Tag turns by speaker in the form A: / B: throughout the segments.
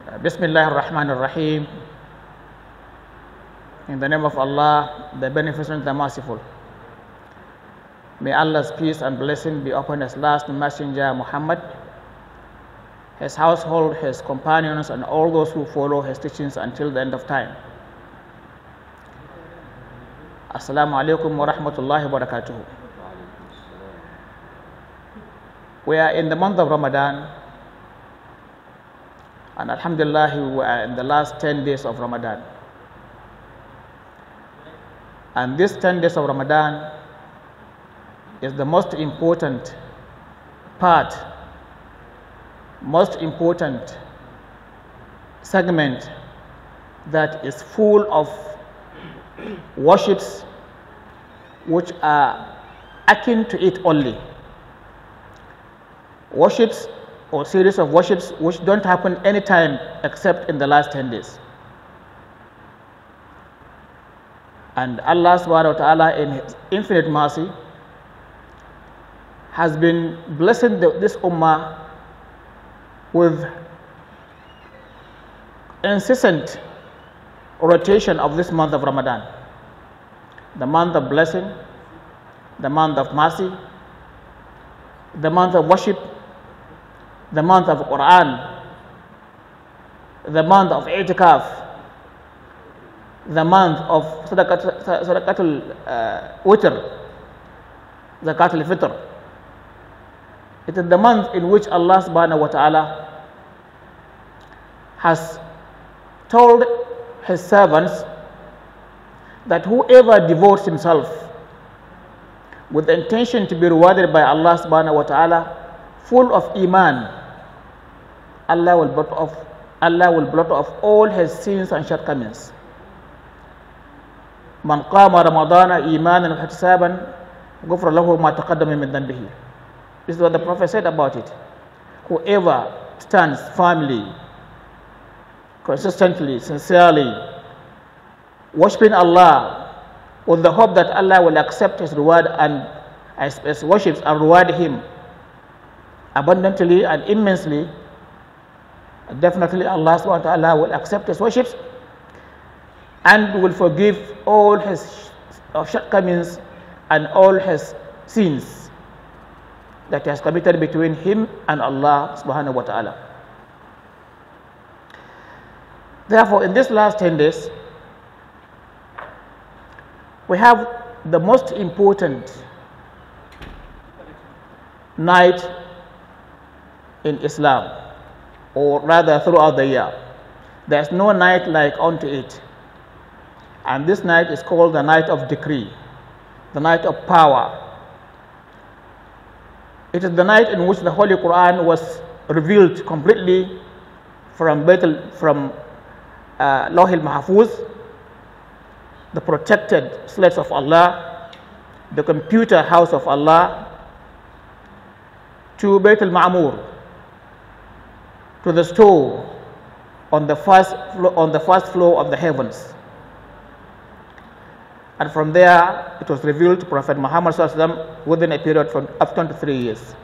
A: Bismillah ar-Rahman ar-Rahim. In the name of Allah, the Beneficent, the Merciful. May Allah's peace and blessing be upon His last messenger Muhammad, his household, his companions, and all those who follow his teachings until the end of time. Assalamu alaikum wa rahmatullahi wa barakatuh. We are in the month of Ramadan, and Alhamdulillah, we are in the last 10 days of Ramadan. And this 10 days of Ramadan is the most important part, most important segment that is full of worships which are akin to it only. Worships or series of worships which don't happen anytime except in the last 10 days. And Allah subhanahu wa ta'ala in His infinite mercy has been blessing this ummah with incessant rotation of this month of Ramadan. The month of blessing, the month of mercy, the month of worship, the month of Quran, the month of I'tikaf, the month of Sadaqatul Witr, Zakatul Fitr. It is the month in which Allah subhanahu wa ta'ala has told His servants that whoever devotes himself with the intention to be rewarded by Allah subhanahu wa ta'ala, full of iman, Allah will blot off all his sins and shortcomings. Man qama Ramadana imanan wa ihtisaban ghufira lahu ma taqaddama min dhanbihi. This is what the Prophet said about it. Whoever stands firmly, consistently, sincerely, worshipping Allah with the hope that Allah will accept his reward and his worships and reward him abundantly and immensely, definitely Allah subhanahu wa ta'ala will accept his worships and will forgive all his shortcomings and all his sins that he has committed between him and Allah subhanahu wa ta'ala. Therefore, in this last 10 days, we have the most important night in Islam, or rather throughout the year. There is no night like unto it. And this night is called the night of decree, the night of power. It is the night in which the Holy Quran was revealed completely from Lawh al-Mahfuz, the protected slates of Allah, the computer house of Allah, to Bayt al-Ma'mur, to the store on the first floor of the heavens. And from there, it was revealed to Prophet Muhammad within a period of 23 years.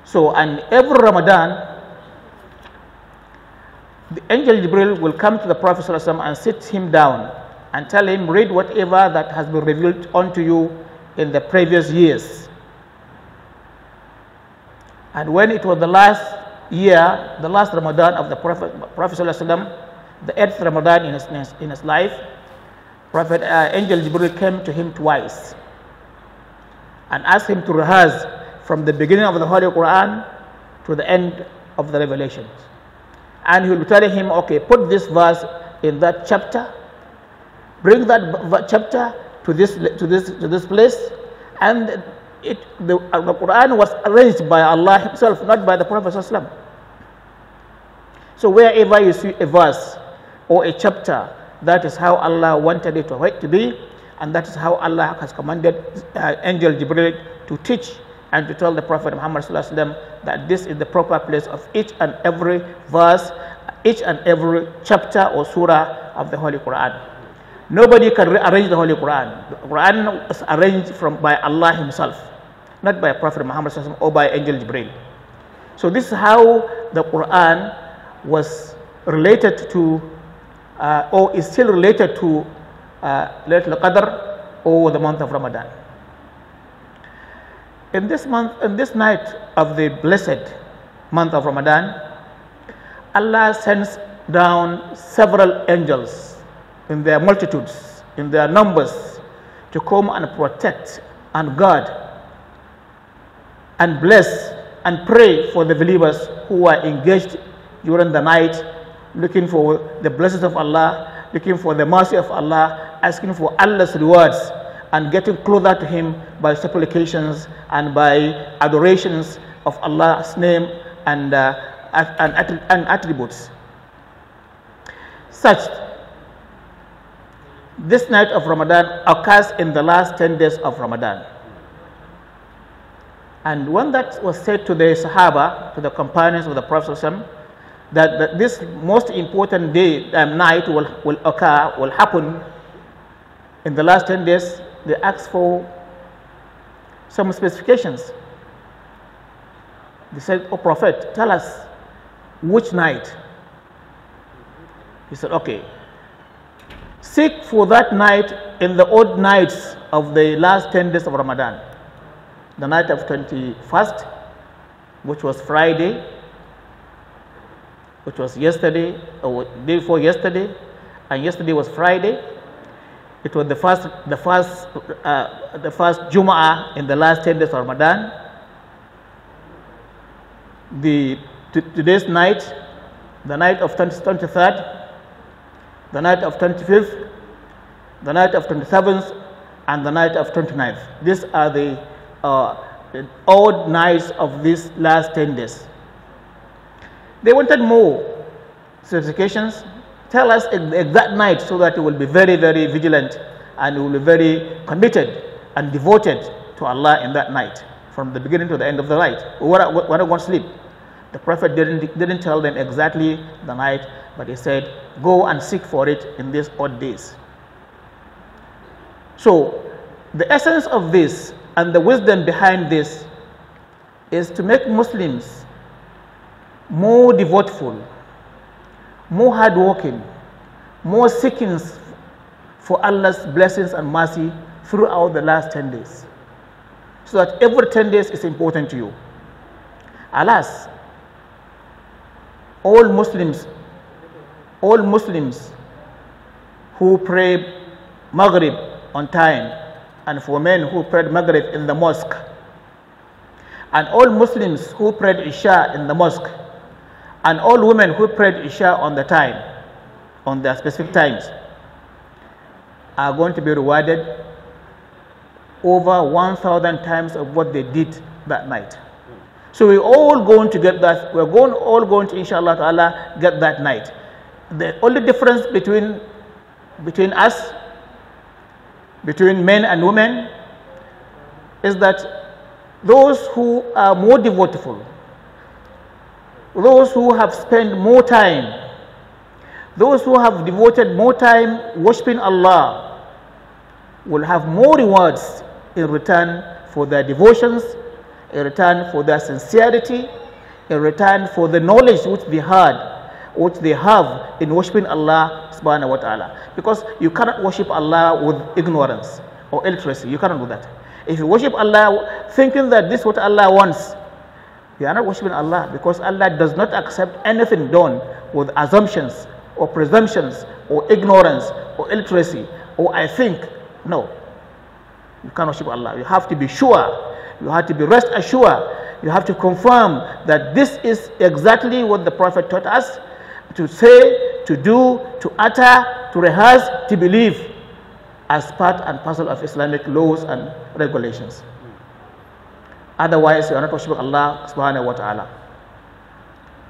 A: So, and every Ramadan, the angel Jibril will come to the Prophet and sit him down and tell him, read whatever that has been revealed unto you in the previous years. And when it was the last year, the last Ramadan of the Prophet the 8th Ramadan in his life, Angel Jibril came to him twice and asked him to rehearse from the beginning of the Holy Quran to the end of the revelations. And he will be telling him, okay, put this verse in that chapter, bring that chapter to this place, and the Quran was arranged by Allah Himself, not by the Prophet ﷺ. So wherever you see a verse or a chapter, that is how Allah wanted it to be, and that is how Allah has commanded Angel Jibril to teach and to tell the Prophet Muhammad ﷺ that this is the proper place of each and every verse, each and every chapter or surah of the Holy Quran. Nobody can rearrange the Holy Quran. The Quran is arranged by Allah Himself, not by Prophet Muhammad ﷺ or by Angel Jibril. So this is how the Quran was related to, or is still related to Laylatul Qadr or the month of Ramadan. In this night of the blessed month of Ramadan, Allah sends down several angels in their multitudes, in their numbers, to come and protect and guard and bless and pray for the believers who are engaged during the night, looking for the blessings of Allah, looking for the mercy of Allah, asking for Allah's rewards, and getting closer to Him by supplications and by adorations of Allah's name and attributes. Such, this night of Ramadan occurs in the last 10 days of Ramadan. And when that was said to the Sahaba, to the companions of the Prophet ﷺ, that this most important day and night will happen in the last 10 days, they asked for some specifications. They said, "Oh Prophet, tell us which night." He said, "Okay, seek for that night in the odd nights of the last 10 days of Ramadan. The night of 21st, which was Friday, which was yesterday, or day before yesterday, and yesterday was Friday. It was the first Jum'ah in the last 10 days of Ramadan. Today's night, the night of 23rd, the night of 25th, the night of 27th, and the night of 29th. These are the odd nights of these last 10 days. They wanted more specifications. Tell us the exact night so that we will be very, very vigilant and we will be very committed and devoted to Allah in that night, from the beginning to the end of the night. When I want to sleep, the Prophet didn't tell them exactly the night, but he said, go and seek for it in these odd days. So, the essence of this and the wisdom behind this is to make Muslims more devoteful, more hardworking, more seeking for Allah's blessings and mercy throughout the last 10 days. So that every 10 days is important to you. Alas, all Muslims who pray Maghrib on time, and for men who prayed Maghrib in the mosque, and all Muslims who prayed Isha in the mosque, and all women who prayed Isha on the time, on their specific times, are going to be rewarded over 1,000 times of what they did that night. So we're all going to get that. We're all going to, inshallah ta'ala, get that night. The only difference between us, between men and women, is that those who are more devoteful, those who have spent more time, those who have devoted more time worshiping Allah, will have more rewards in return for their devotions, in return for their sincerity, in return for the knowledge which they have in worshiping Allah subhanahu wa ta'ala. Because you cannot worship Allah with ignorance or illiteracy. You cannot do that. If you worship Allah thinking that this is what Allah wants, you are not worshiping Allah, because Allah does not accept anything done with assumptions or presumptions or ignorance or illiteracy or I think. No. You can't worship Allah. You have to be sure. You have to be rest assured. You have to confirm that this is exactly what the Prophet taught us to say, to do, to utter, to rehearse, to believe as part and parcel of Islamic laws and regulations. Otherwise, you are not worshiping Allah subhanahu wa ta'ala.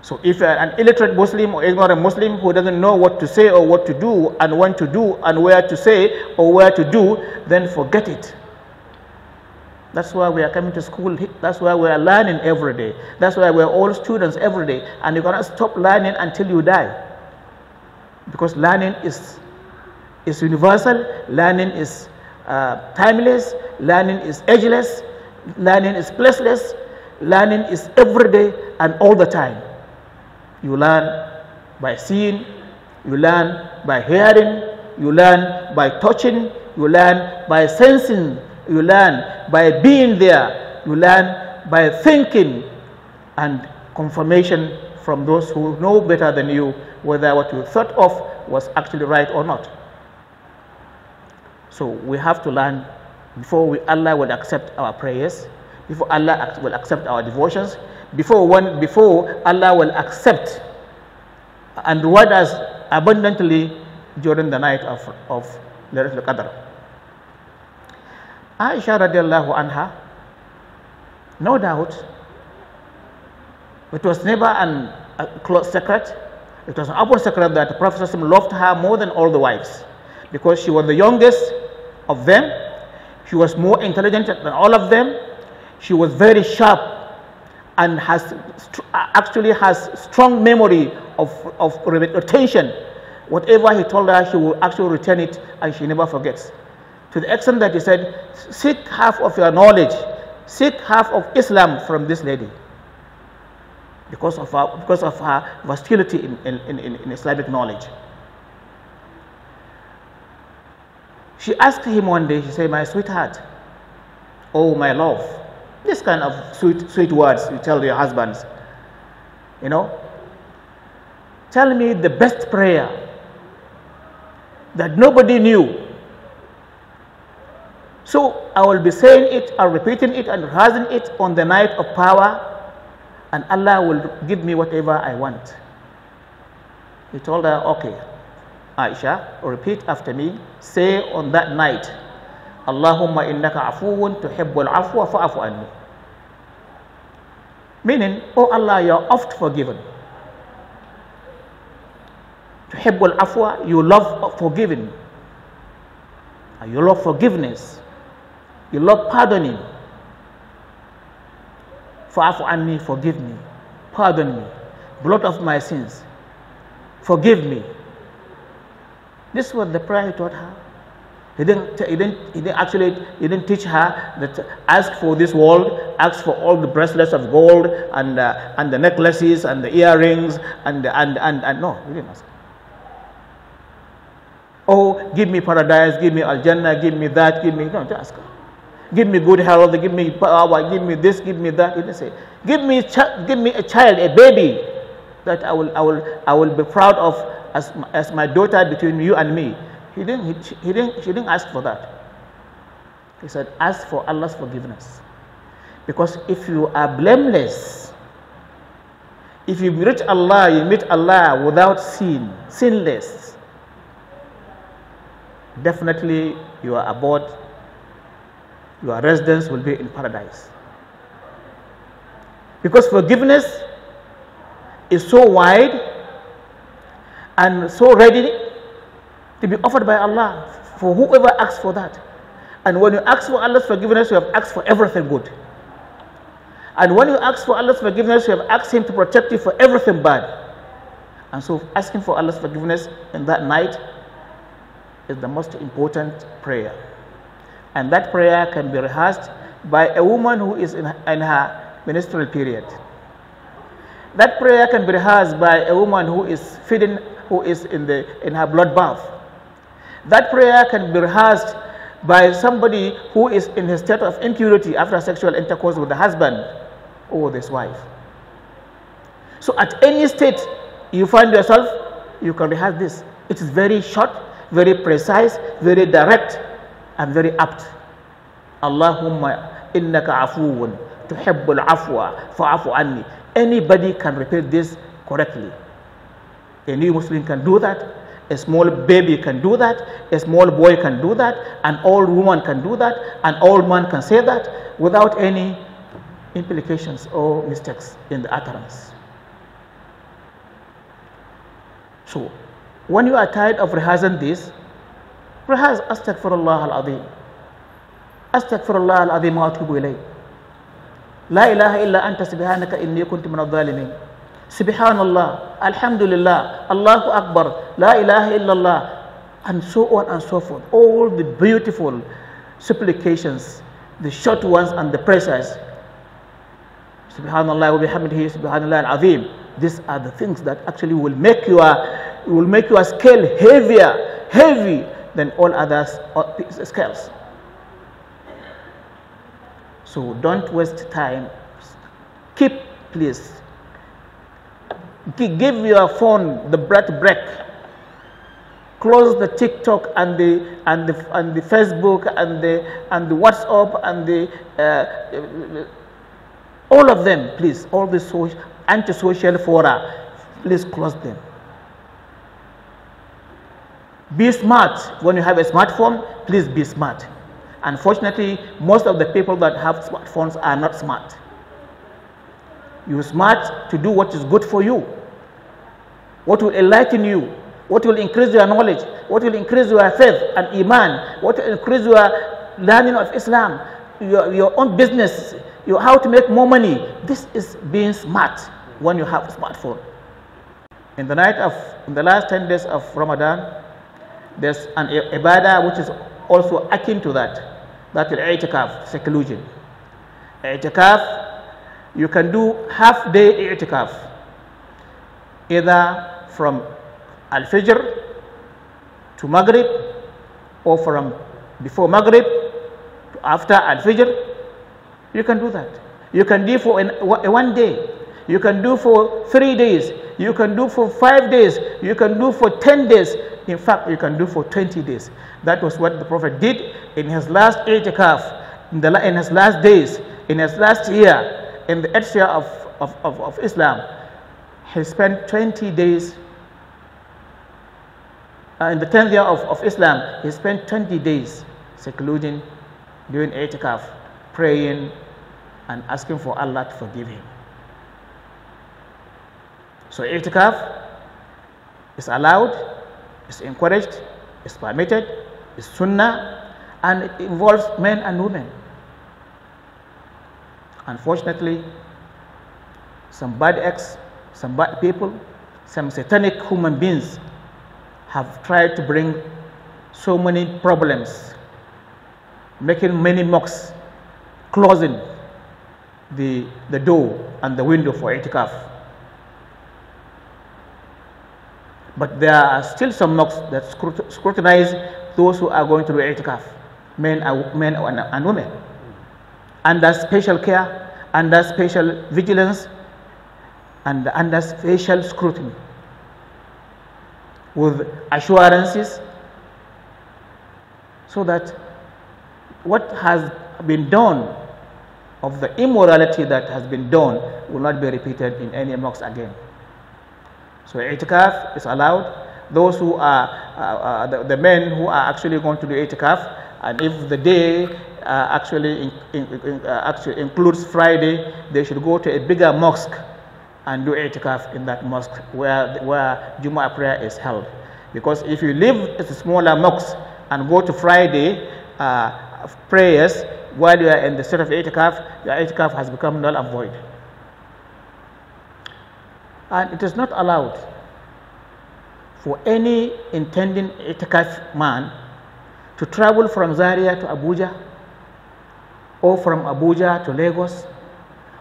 A: So if you are an illiterate Muslim or ignorant Muslim who doesn't know what to say or what to do and when to do and where to say or where to do, then forget it. That's why we are coming to school. That's why we are learning every day. That's why we are all students every day. And you cannot stop learning until you die. Because learning is universal. Learning is timeless. Learning is ageless. Learning is placeless. Learning is every day and all the time. You learn by seeing, you learn by hearing, you learn by touching, you learn by sensing, you learn by being there, you learn by thinking, and confirmation from those who know better than you whether what you thought of was actually right or not. So we have to learn before Allah will accept our prayers, before Allah will accept our devotions, before Allah will accept and reward us abundantly during the night of Laylatul Qadr. Aisha radiallahu anha, no doubt, it was never a closed secret. It was an open secret that the Prophet ﷺ loved her more than all the wives, because she was the youngest of them. She was more intelligent than all of them. She was very sharp and actually has strong memory of retention. Whatever he told her, she will actually retain it, and she never forgets. To the extent that he said, seek half of your knowledge, seek half of Islam from this lady, because of her versatility in Islamic knowledge. She asked him one day, she said, my sweetheart, oh my love, this kind of sweet words you tell your husbands, tell me the best prayer that nobody knew. So I will be saying it and repeating it and rehearsing it on the night of power, and Allah will give me whatever I want. He told her, okay, Aisha, repeat after me. Say on that night, Allahumma innaka afuwun tuhibbul afwa fa'afu anni. Meaning, oh Allah, you are oft forgiven. Tuhibbul afwa, you love forgiving. You love forgiveness. You love pardoning. Fa'afu anni, forgive me. Pardon me. Blot off my sins. Forgive me. This was the prayer he taught her. He didn't teach her that ask for this world, ask for all the bracelets of gold and the necklaces and the earrings and no, he didn't ask. Oh, give me paradise, give me al-Jannah, give me that, give me, no, don't ask her. Give me good health, give me power, give me this, give me that. He didn't say, give me a child, a baby that I will be proud of as my daughter between you and me. She didn't ask for that. He said, ask for Allah's forgiveness. Because if you are blameless, if you reach Allah, you meet Allah without sin, sinless, definitely your abode, your residence will be in paradise. Because forgiveness is so wide and so ready to be offered by Allah for whoever asks for that. And when you ask for Allah's forgiveness, you have asked for everything good. And when you ask for Allah's forgiveness, you have asked Him to protect you for everything bad. And so asking for Allah's forgiveness in that night is the most important prayer. And that prayer can be rehearsed by a woman who is in her menstrual period. That prayer can be rehearsed by a woman who is feeding, who is in her blood bath. That prayer can be rehearsed by somebody who is in a state of impurity after sexual intercourse with the husband or with his wife. So at any state you find yourself, you can rehearse this. It is very short, very precise, very direct, and very apt. Allahumma innaka afuwun tuhibbul afwa fa'afu anni. Anybody can repeat this correctly. A new Muslim can do that. A small baby can do that. A small boy can do that. An old woman can do that. An old man can say that without any implications or mistakes in the utterance. So, when you are tired of rehearsing this, rehearse Astaghfirullah al-Azim. Astaghfirullah al-Azim wa atubu ilayh. La ilaha illa anta subhanaka inni kuntu min adh-dhalimin. Subhanallah, Alhamdulillah, Allahu Akbar, La ilaha illallah, and so on and so forth. All the beautiful supplications, the short ones and the precise. Subhanallah wa bihamdihi, Subhanallah al-Azim. These are the things that actually will make your scale heavy than all other scales. So don't waste time. Please give your phone the break. Close the TikTok and the Facebook and the WhatsApp and the all of them, please. All the anti-social fora, please close them. Be smart. When you have a smartphone, please be smart. Unfortunately, most of the people that have smartphones are not smart. You're smart to do what is good for you, what will enlighten you, what will increase your knowledge, what will increase your faith and iman, what will increase your learning of Islam, your own business, how to make more money. This is being smart when you have a smartphone. In the last 10 days of Ramadan, there's an ibadah which is also akin to that. That is i'tikaf, seclusion. I'tikaf, you can do half-day i'tikaf, either from Al-Fajr to Maghrib, or from before Maghrib to after Al-Fajr. You can do that. You can do for one day. You can do for 3 days. You can do for 5 days. You can do for 10 days. In fact, you can do for 20 days. That was what the Prophet did in his last i'tikaf, in his last days, in his last year, in the 8th year of Islam. He spent 20 days. In the 10th year of Islam, he spent 20 days secluding, doing i'tikaf, praying and asking for Allah to forgive him. So i'tikaf is allowed, is encouraged, is permitted, is sunnah, and it involves men and women. Unfortunately, some bad acts, some bad people, some satanic human beings have tried to bring so many problems, making many mosques, closing the door and the window for i'tikaf. But there are still some mosques that scrutinize those who are going to do i'tikaf, men and women, under special care, under special vigilance, and under special scrutiny, with assurances, so that what has been done, of the immorality that has been done, will not be repeated in any mosque again. So i'tikaf is allowed. Those who are the men who are actually going to do i'tikaf, and if the day actually includes Friday, they should go to a bigger mosque and do i'tikaf in that mosque where Jumu'ah prayer is held. Because if you live at a smaller mosque and go to Friday prayers while you are in the state of i'tikaf, your i'tikaf has become null and void. And it is not allowed for any intending i'tikaf man to travel from Zaria to Abuja, or from Abuja to Lagos,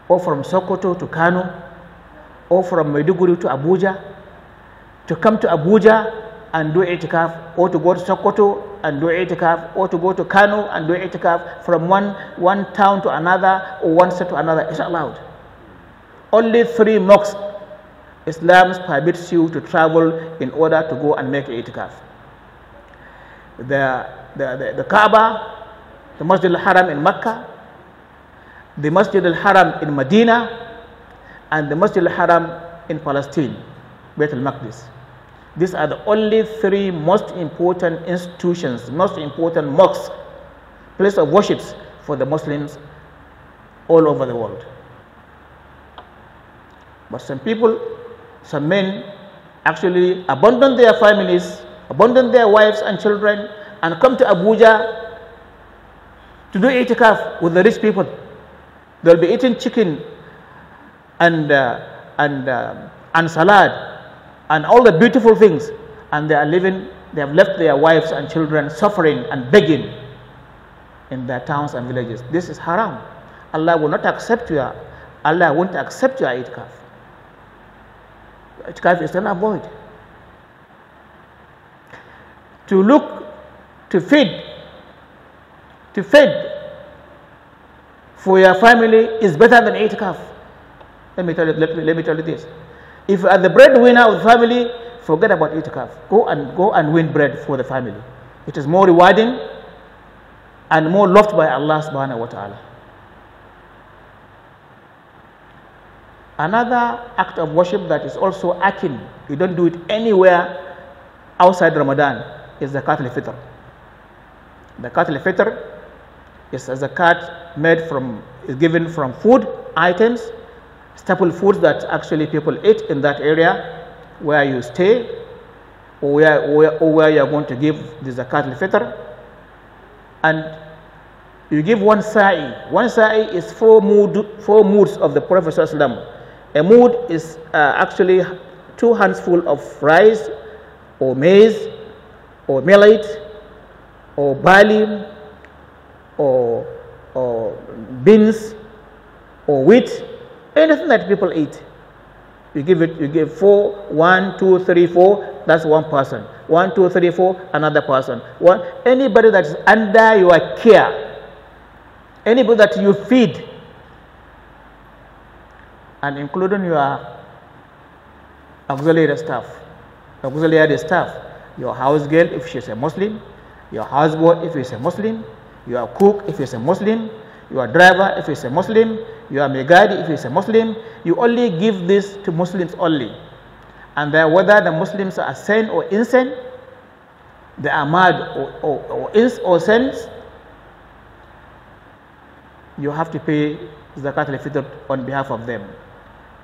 A: or from Sokoto to Kano, or from Maiduguri to Abuja, to come to Abuja and do i'tikaf, or to go to Sokoto and do i'tikaf, or to go to Kano and do i'tikaf, from one town to another, or one state to another. It's not allowed. Only 3 mosques Islam permits you to travel in order to go and make i'tikaf. The Kaaba, the Masjid al-Haram in Mecca, the Masjid al-Haram in Medina, and the Masjid al-Haram in Palestine, Beit al-Maqdis. These are the only 3 most important institutions, most important mosques, place of worships for the Muslims all over the world. But some people, some men, actually abandon their families, abandon their wives and children, and come to Abuja to do i'tikaf with the rich people. They'll be eating chicken and salad and all the beautiful things, and they have left their wives and children suffering and begging in their towns and villages. This is haram. Allah won't accept your i'tikaf. Itikaf is an avoid. To look, to feed for your family is better than itikaf. Let me tell you this. If you are the breadwinner of the family, forget about itikaf. Go and win bread for the family. It is more rewarding and more loved by Allah subhanahu wa ta'ala. Another act of worship that is also akin, you don't do it anywhere outside Ramadan, is zakat al-fitr. Zakat al-fitr is a zakat is given from food items, staple foods that actually people eat in that area where you stay, or where you are going to give the zakat al-fitr. And you give one sa'i. One sa'i is four moods of the Prophet ﷺ. A mood is actually 2 handsful of rice, or maize, or millet, or barley, or beans, or wheat, anything that people eat. You give 4, 1, 2, 3, 4, that's one person. 1, 2, 3, 4, another person. Anybody that is under your care, anybody that you feed, and including your auxiliary staff, your house girl if she's a Muslim, your houseboy if he's a Muslim, your cook if he's a Muslim, your driver if he's a Muslim, your megadi if he's a Muslim. You only give this to Muslims only. And whether the Muslims are sane or insane, they are mad or saints, you have to pay zakat al-fitr on behalf of them.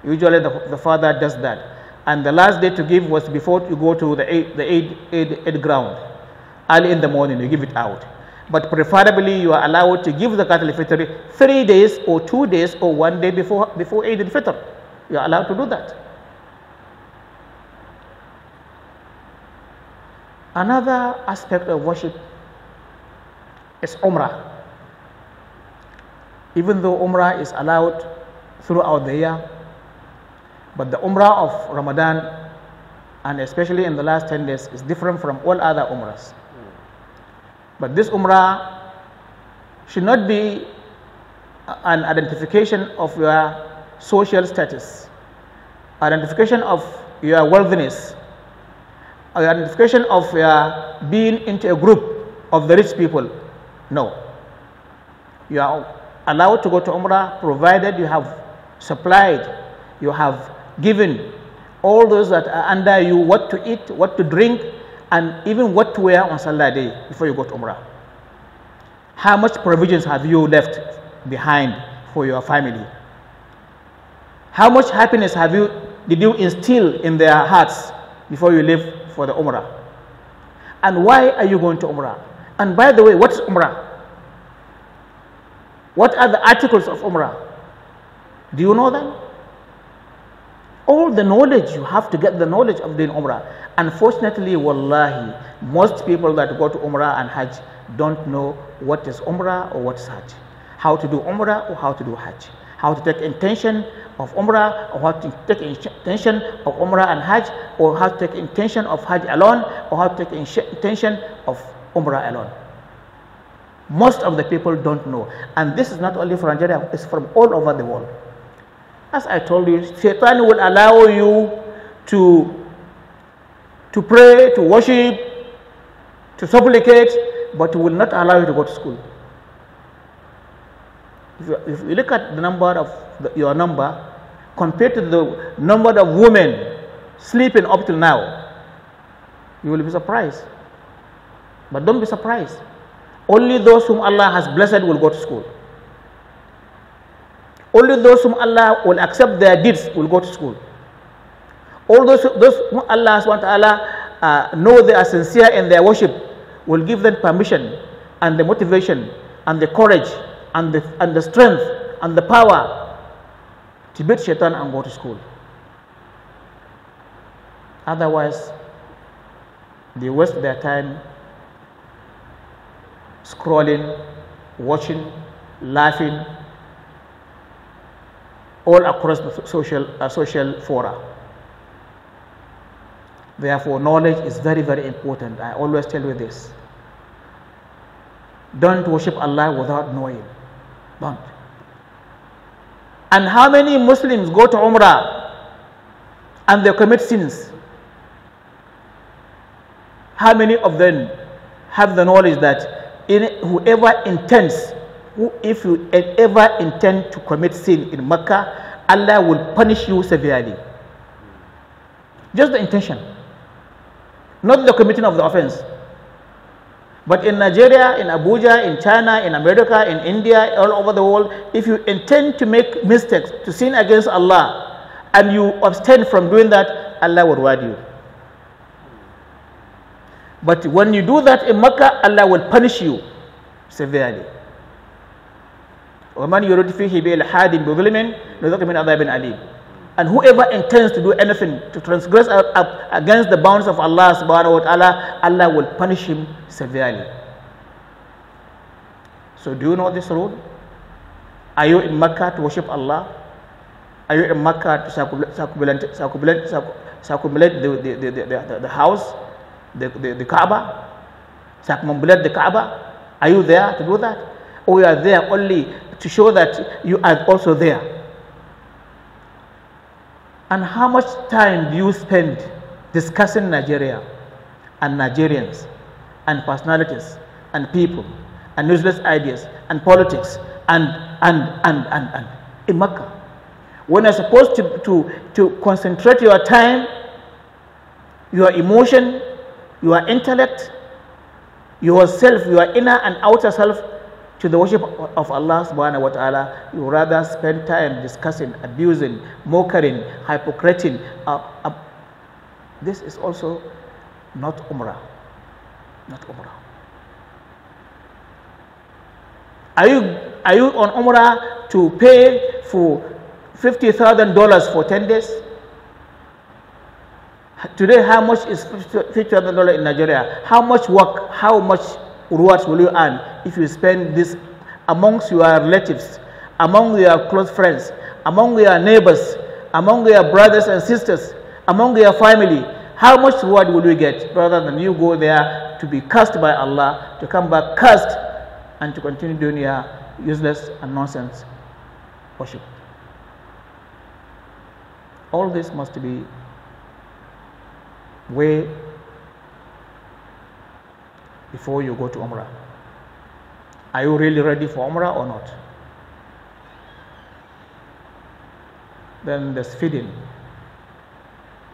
A: Usually the father does that. And the last day to give was before you go to the Eid ground. Early in the morning, you give it out. But preferably, you are allowed to give zakat al-fitr 3 days or 2 days or 1 day before Eid al-Fitr. You are allowed to do that. Another aspect of worship is Umrah. Even though Umrah is allowed throughout the year, but the Umrah of Ramadan, and especially in the last 10 days, is different from all other Umrahs. But this Umrah should not be an identification of your social status, identification of your worthiness, or identification of your being into a group of the rich people. No. You are allowed to go to Umrah provided you have supplied, you have given all those that are under you what to eat, what to drink, and even what to wear on Salah day before you go to Umrah. How much provisions have you left behind for your family? How much happiness did you instill in their hearts before you leave for the Umrah? And why are you going to Umrah? And by the way, what is Umrah? What are the articles of Umrah? Do you know them? All the knowledge, you have to get the knowledge of doing Umrah. Unfortunately, wallahi, most people that go to Umrah and Hajj don't know what is Umrah or what is Hajj. How to do Umrah or how to do Hajj. How to take intention of Umrah or how to take intention of Umrah and Hajj, or how to take intention of Hajj alone, or how to take intention of Umrah alone. Most of the people don't know. And this is not only from Nigeria, it's from all over the world. As I told you, Shaitan will allow you to pray, to worship, to supplicate, but will not allow you to go to school. If you look at the number of your number compared to the number of women sleeping up till now, you will be surprised. But don't be surprised. Only those whom Allah has blessed will go to school. Only those whom Allah will accept their deeds will go to school. All those whom Allah SWT know they are sincere in their worship will give them permission and the motivation and the courage and the strength and the power to beat Shaitan and go to school. Otherwise, they waste their time scrolling, watching, laughing, all across the social fora. Therefore, knowledge is very, very important. I always tell you this. Don't worship Allah without knowing. Don't. And how many Muslims go to Umrah and they commit sins? How many of them have the knowledge that if you ever intend to commit sin in Mecca, Allah will punish you severely? Just the intention, not the committing of the offense. But in Nigeria, in Abuja, in China, in America, in India, all over the world, if you intend to make mistakes, to sin against Allah, and you abstain from doing that, Allah will reward you. But when you do that in Mecca, Allah will punish you severely. وَمَنْ يُرِدْ فِيهِ بِإِلْحَادٍ بِظُلْمٍ نُذِقْهُ مِنْ عَذَابٍ أَلِيمٍ. And whoever intends to do anything to transgress against the bounds of Allah subhanahu wa ta'ala, Allah will punish him severely. So do you know this rule? Are you in Mecca to worship Allah? Are you in Mecca to circumambulate the house, the Kaaba? Circumambulate the Kaaba? Are you there to do that? Or you are there only to show that you are also there? And how much time do you spend discussing Nigeria and Nigerians and personalities and people and useless ideas and politics and in Mecca? When you're supposed to concentrate your time, your emotion, your intellect, yourself, your inner and outer self to the worship of Allah subhanahu wa ta'ala, you rather spend time discussing, abusing, mocking, hypocriting. This is also not Umrah. Not Umrah. Are you on Umrah to pay for $50,000 for 10 days? Today, how much is $50,000 in Nigeria? How much work, how much rewards will you earn if you spend this amongst your relatives, among your close friends, among your neighbors, among your brothers and sisters, among your family? How much reward will you get rather than you go there to be cursed by Allah, to come back cursed, and to continue doing your useless and nonsense worship? All this must be weighed before you go to Umrah. Are you really ready for Umrah or not? Then there's feeding.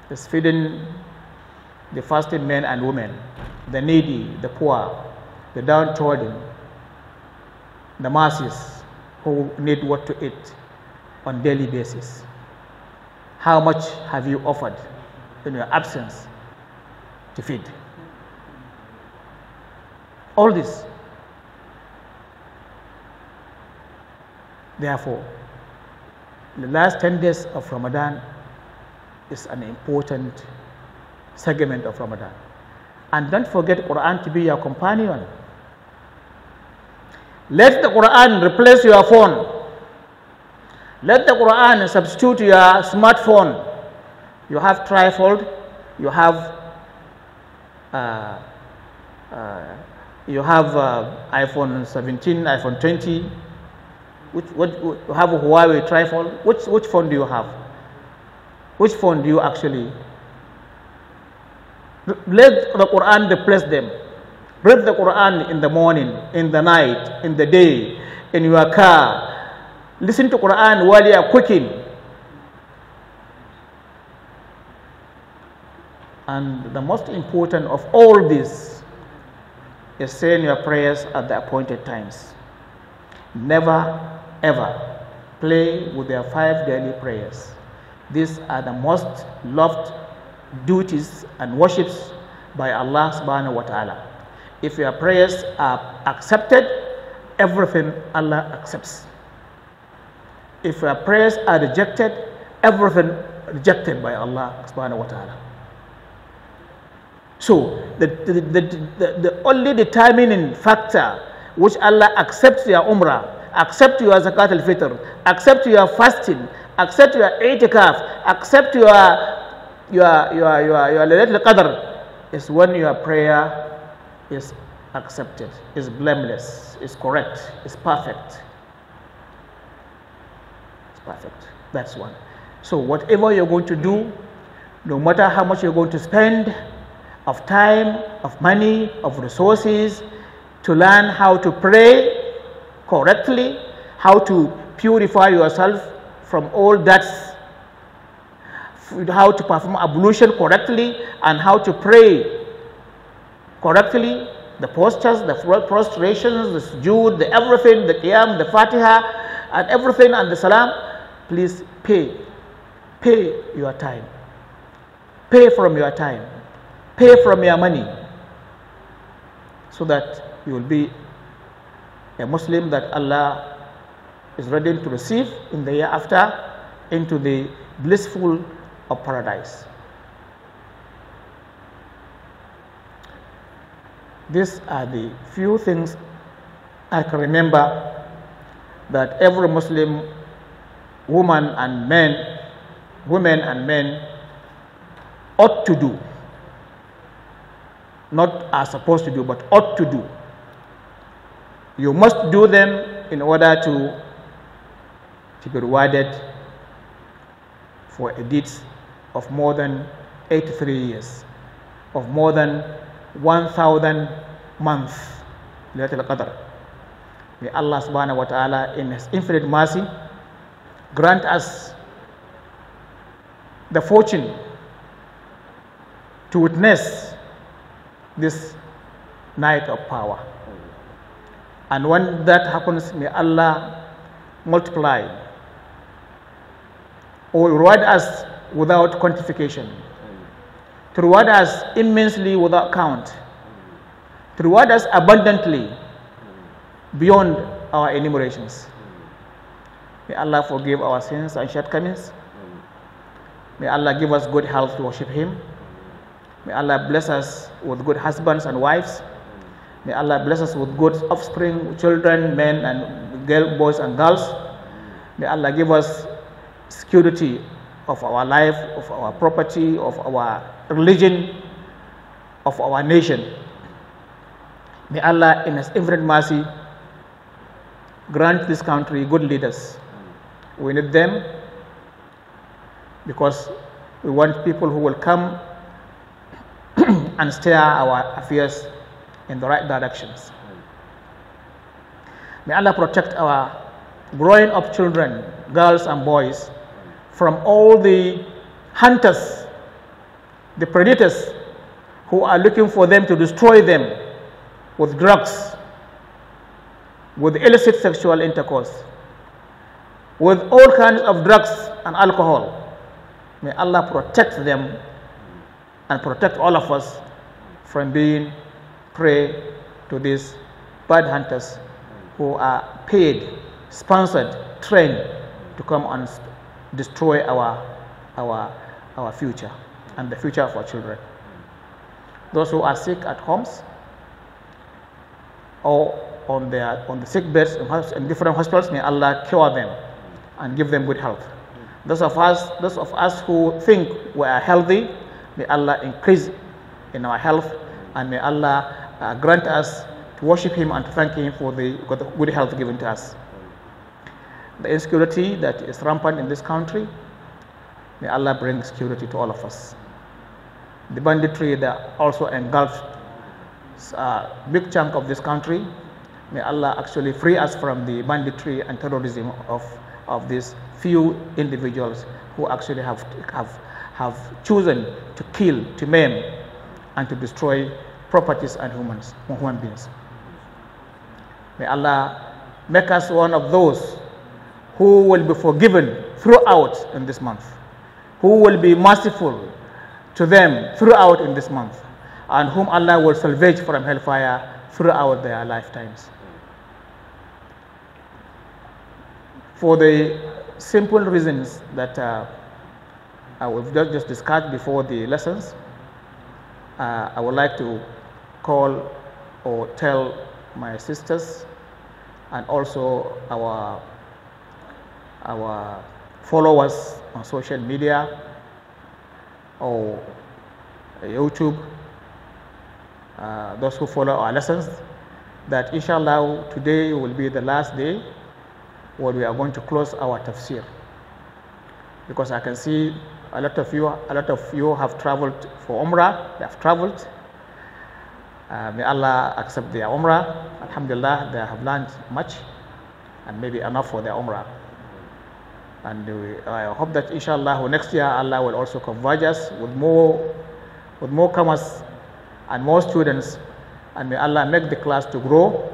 A: There's feeding the fasting men and women, the needy, the poor, the downtrodden, the masses who need what to eat on daily basis. How much have you offered in your absence to feed? All this. Therefore, the last 10 days of Ramadan is an important segment of Ramadan. And don't forget Quran to be your companion. Let the Quran replace your phone. Let the Quran substitute your smartphone. You have trifold, you have iPhone 17, iPhone 20. You have a Huawei trifold. Which phone do you have? Which phone do you actually? Let the Quran replace them. Read the Quran in the morning, in the night, in the day, in your car. Listen to Quran while you are cooking. And the most important of all this is saying your prayers at the appointed times. Never ever play with your 5 daily prayers. These are the most loved duties and worships by Allah subhanahu wa ta'ala. If your prayers are accepted, everything Allah accepts. If your prayers are rejected, everything rejected by Allah subhanahu wa ta'ala. So the only determining factor which Allah accepts your umrah, accept your zakat al-fitr, accept your fasting, accept your itikaf, accept your your Laylatul Qadr is when your prayer is accepted, is blameless, is correct, is perfect. It's perfect. That's one. So whatever you're going to do, no matter how much you're going to spend of time, of money, of resources, to learn how to pray correctly, how to purify yourself from all that, how to perform ablution correctly, and how to pray correctly, the postures, the prostrations, the sujood, the everything, the qiyam, the fatiha, and everything, and the salam. Please pay your time, pay from your time, pay from your money, so that you will be a Muslim that Allah is ready to receive in the year after into the blissful of paradise. These are the few things I can remember that every Muslim woman and men, women and men ought to do. Not are supposed to do, but ought to do. You must do them in order to be rewarded for a deed of more than 83 years, of more than 1,000 months. Laylatul Qadr. May Allah subhanahu wa ta'ala in His infinite mercy grant us the fortune to witness this night of power. And when that happens, may Allah multiply or reward us without quantification, to reward us immensely without count, to reward us abundantly beyond our enumerations. May Allah forgive our sins and shortcomings. May Allah give us good health to worship Him. May Allah bless us with good husbands and wives. May Allah bless us with good offspring, children, men and boys and girls. May Allah give us security of our life, of our property, of our religion, of our nation. May Allah in His infinite mercy grant this country good leaders. We need them because we want people who will come and steer our affairs in the right directions. May Allah protect our growing up children, girls and boys, from all the hunters, the predators who are looking for them to destroy them with drugs, with illicit sexual intercourse, with all kinds of drugs and alcohol. May Allah protect them and protect all of us from being prey to these bad hunters who are paid, sponsored, trained to come and destroy our future and the future of our children. Those who are sick at homes or on the sick beds in different hospitals, may Allah cure them and give them good health. Those of us who think we are healthy, may Allah increase in our health, and may Allah grant us to worship Him and to thank Him for the good health given to us. The insecurity that is rampant in this country, may Allah bring security to all of us. The banditry that also engulfs a big chunk of this country, may Allah actually free us from the banditry and terrorism of these few individuals who actually have chosen to kill, to maim, and to destroy properties and human beings. May Allah make us one of those who will be forgiven throughout in this month, who will be merciful to them throughout in this month, and whom Allah will salvage from hellfire throughout their lifetimes. For the simple reasons that I will just discuss before the lessons, I would like to call or tell my sisters and also our followers on social media or YouTube, those who follow our lessons, that inshallah today will be the last day where we are going to close our tafsir, because I can see a lot of you have traveled for Umrah. They have traveled. May Allah accept their Umrah. Alhamdulillah, they have learned much and maybe enough for their Umrah. And I hope that inshallah next year Allah will also converge us with more comers and more students, and may Allah make the class to grow.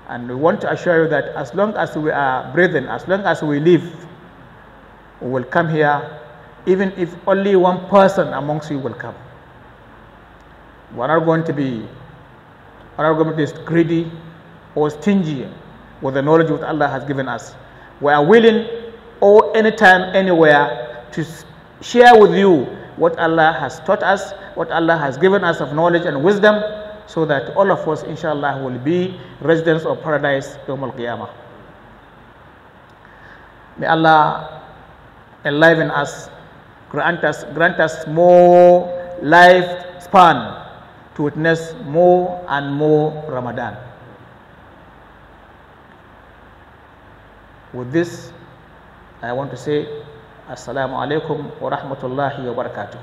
A: And we want to assure you that as long as we are breathing, as long as we live, we will come here, even if only one person amongst you will come. We are not going to be greedy or stingy with the knowledge that Allah has given us. We are willing, or anytime, anywhere, to share with you what Allah has taught us, what Allah has given us of knowledge and wisdom, so that all of us, inshallah, will be residents of paradise, Yawm al-Qiyamah. May Allah enliven us, grant us more lifespan to witness more and more Ramadan. With this, I want to say, Assalamu alaikum wa rahmatullahi wa barakatuh.